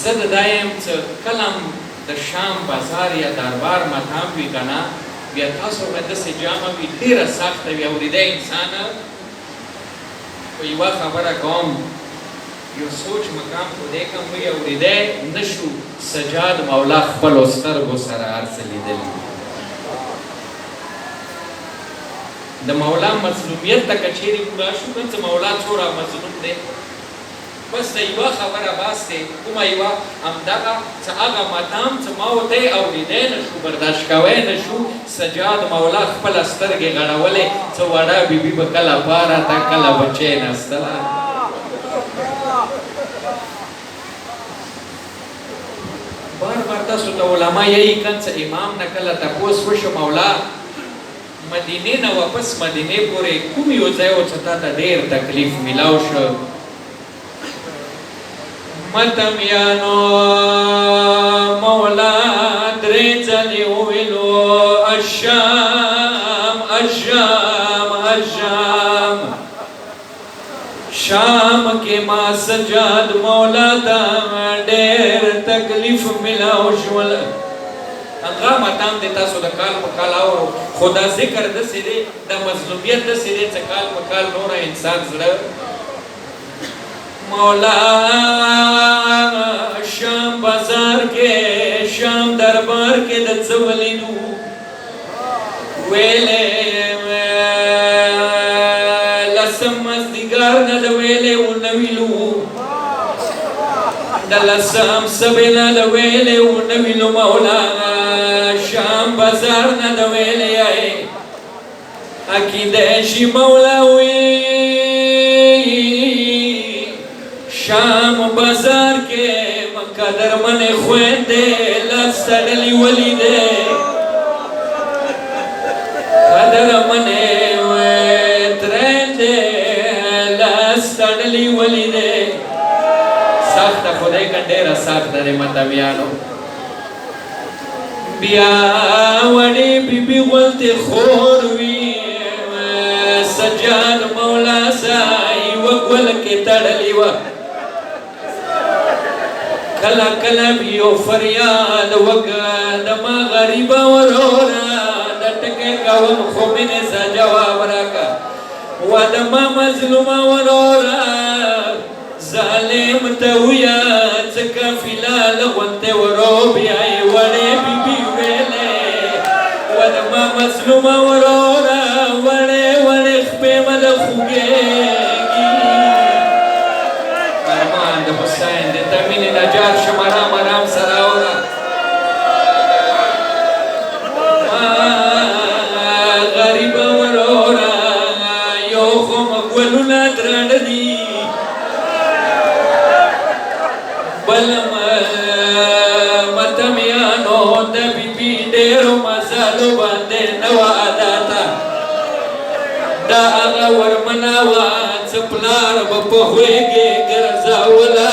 زه د دا یم چې کله هم د شام بازار یا دربار مقام وي که نه بیا تاسو به داسې جامه وي ډېره سخته وي اورېدی انسان خو یوه خبره کوم یو سوچ مقام خدای کوم وي اورېدی نه شو سجاد مولا خپلو سترګو سره هر څه لیدلي د مولا مظلومیت ته که چیرې پوره شو که څه مولا څومره مظلوم دی بس د یوه خبره باس دی کومه یوه همدغه څه هغه مدام څه ما ورته یې اورېدی نه شو برداشت کوی نه شو سجاد مولا خپله سترګې غړولې څه وړه بیبي به کله پاره ته کله به کېناستله بار بار تاسو ته علما یایي که څه امام نه کله تپوس وشو مولا مدینې نه واپس مدینې پورې کوم یو ځای و چې تا ته ډېر تکلیف میلاو شو متمیانو مولا درې ځلې وویلو الشام الشام الشام شام کې ما سجاد مولا ته ډېر تکلیف میلاو شول هغه مدام دی تاسو د کال په کال اورو خو دا ذکر داسې دی د مظلومیت داسې دی چې کال په کال نوره انسان زړه مولا شام بازار کې شام دربار کې د څه ولیدو ویلې لسم مازدیګر نه د ویلې ونه ویلو د لسم سبې نه د ویلې ونه ویلو مولا شام بازار نه د ویلې یې عقیده شي مولا وی شام بازار کې مقدر من خويندې لاس تړلې ولیدې قدر من ترېندې لاس تړلې ولیدې سخته خدای کا ډېره سخته دی متمیانو بیا وړې بیبي غولتې خور وي سجاد مولا سای وګول کې تړلې وه کله کله یو فریاد وکړه د ما غریبه وروره د ټکې کوم خو مینې څه جواب راکړه و د ما مظلومه وروره ظالم ته وویه څه کافله له غونډې ورو بیایې وړې بیبي ویلې و د ما مظلومه وروره وړې وړې خپې مه د خوږېږي ارمان د حسین د تمین نجار شم ارام ارام سره اوره غریبه وروره یو خو مګولونه درانه دي بل متمیانو د بیبي ډېرو مزالو باندې نه وه عادته دا هغه ورمنه وه څه پلار به په خوی کې ګرځوله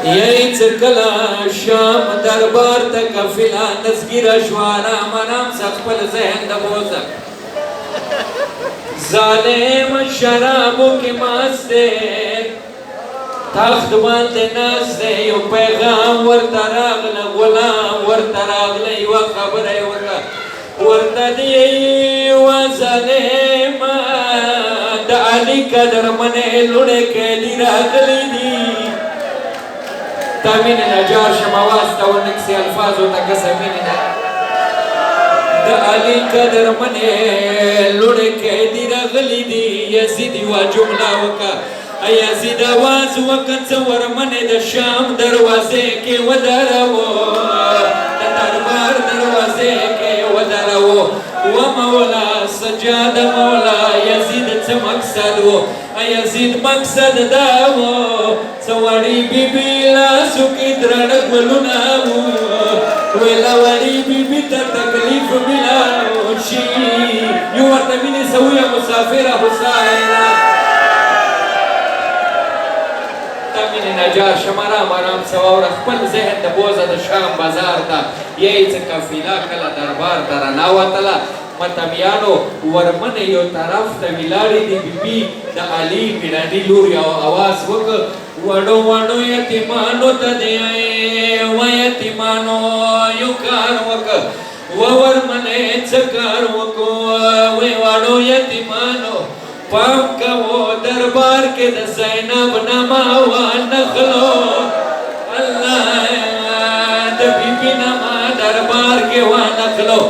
یی څه کله شام دربار ته قافله نسګیره شوه ارام ارام سه خپل ذهن د بوځه ظالم شرابو کې مست دی تخت باندې ناست دی یو پیغام ورته راغله غلام ورته راغله یوه خبره یې وکړه ورته دی یوه ظالمه د علي قدرمنې لوڼې کیلي راغلی دي تا مینې نجار شم اواز ته ونکسي الفاظو ته کسه مینې نه د علي قدرمنې لوڼې کیلي راغلی دي یزید یوه جمله وکړه یزید اواز وکړه څه ورمنې د شام دروازې کې ودروو د دربار دروازې کې ودروو و مولا سجاد مولا یزید څه مقصد و یزید مقصد دا و څه وړې بیبي لاسو کې درانه ګلونه وو ویله وړې بیبي ته تکلیف میلاو شي یو ورته مینې څه وویه مسافره حسینه نجار شم ارام ارام سه واوره خپل ذهن د بوځه د شام بازار ته یی څه قافله کله دربار ته راناوتله متمیانو ورمنه یو طرف ته ولاړې دي بیبي د علي میراني لور یو اواز وکړ وړو وړو یتیمانو ته دی و یتیمانو یو کار وکړ و ورمنه څه کار وکړو وی وړو یتیمانو پام کوو دربار کې د زینب نامه وانخلو الله د بیبي نامه دربار کې وانخلو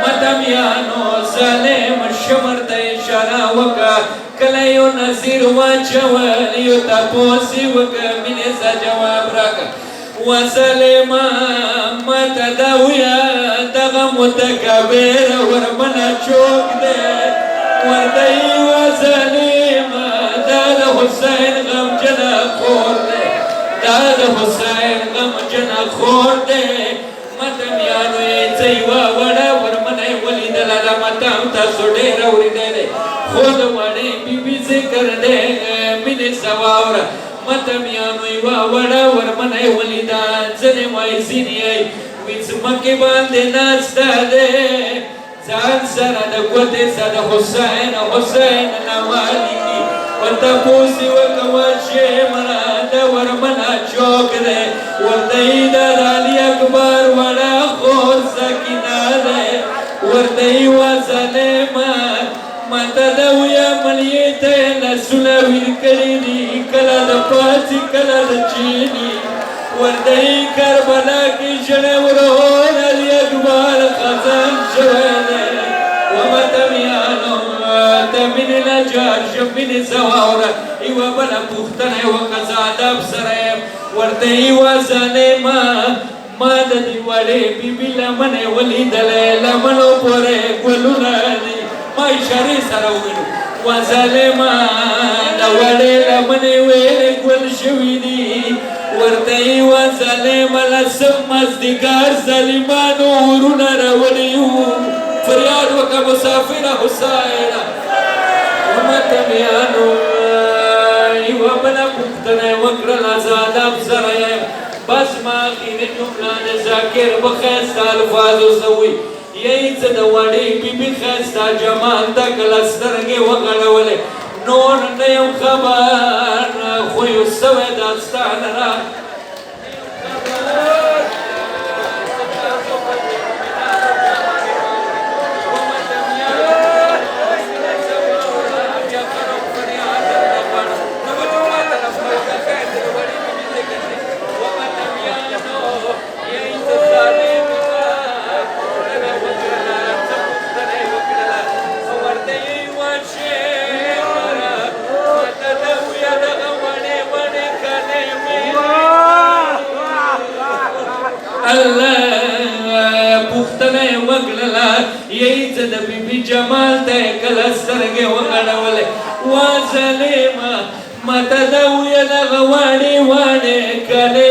متمیانو ظالم شمر ته اشاره وکړه کله یو نظیر واچول یو تپوس یې وکړه مینې څه جواب راکړه وظالمه ماته دا ویه دغه متکبر ورمنه چوک دی ورته یې وظالمه دا د حسین غمجنه خور دی دا د حسین غمجنه خور دی متمیانو یې څه یوه وړه ورمنه یې ولیدله دا متم تاسو ډېر اورېدلی خو د وړې بیبي ذکر دی مینې څه واوره متمیانو یوه وړه ورمنه یې ولیده ځینې وایي ځینې یې وي ځمکې باندې ناسته دی ځان سره د ګوتې څه د حسین حسین نامه لیکي ورته پوس یې وکړه چې مړه د ورمنه چوک دی ورته یې د علي اکبر وړه خور سکینه دی ورته یې وظالمه ماته د ویه ملیې ته یې لاسونه ویر کړي دي کله د پاڅي کله د چیني ورته یې کربلا کې ژړی ورور علي اکبر خزان شوی دی ومتمیانو د مینې نه جار شه مینې څه واوره یوه بله پوښتنه یې وکړه زه ادب سره یم ورته یې وظالمه ما د دې وړې بیبي لمنې ولیدلی لمنو پورې ګلونه دي ما اشارې سره وویلو وظالمه د وړې لمنې ویلې ګل شوي دي ورته یې وظالمه لسم مازدیګر ظالمانو ورونه راوړي وو فریاد وکړه مسافره حسینه ومتمیانو یوه بله پوښتنه یې وکړله زه ادب سره یم بس ما اخري جمله د ذاکر په ښایسته الفاظو څه وي یی څه د وړې بیبي ښایسته جمال ته کله سترګې وغړولې نور نه یم خبر خو یو سوی داستان را پوښتنه یې وکړله یی څه د بیبي جمال ته یې کله سترګې وغړولې وا ظالمه ماته ده ویه دغه واڼې واڼې کلې